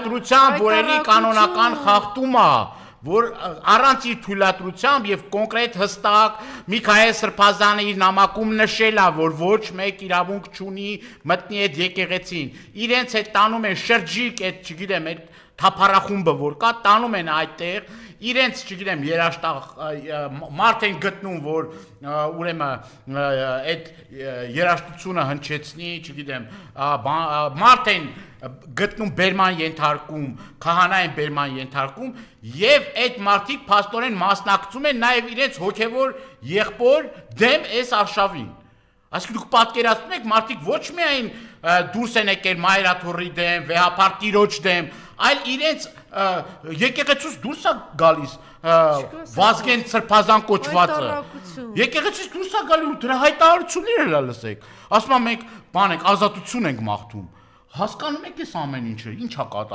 թույլատրությամբ որևէ կանոնական խախտում է, որ առանց իր թույլատրությամբ եւ կոնկրետ հստակ Միքայել Սրբազանը իր նամակում նշել է, որ ոչ մեկ իրավունք չունի մտնի այդ եկեղեցին։ Իրենց հետ տանում են շրջիկ, այդ չգիտեմ, այդ թափառախումբը որ կա, տանում են այդտեղ, իրենց չգիտեմ, երաշտախ մարդ են գտնում, որ ուրեմն այդ երաշտությունը հնչեցնի, չգիտեմ, մարդ են գտնում բերման ենթարկում, քահանա են բերման ենթարկում եւ այդ մարդիկ փաստորեն մասնակցում են նաեւ իրենց հոգեվոր եղբոր դեմ այս արշավին։ Այսինքն դուք պատկերացնում եք մարդիկ ոչ միայն դուրս են եկել մայրաթորի դեմ, վեհապար տիրոջ դեմ, այլ իրենց եկեղեցուց դուրս է գալիս Վազգեն Սրբազան կոչվածը։ Եկեղեցից դուրս է գալու դրա հայտարարությունները լսեք։ Ասում եմ մենք բան ենք ազատություն ենք մաղթում։ Հասկանում եք այս ամեն ինչը, ինչ է կատարվում։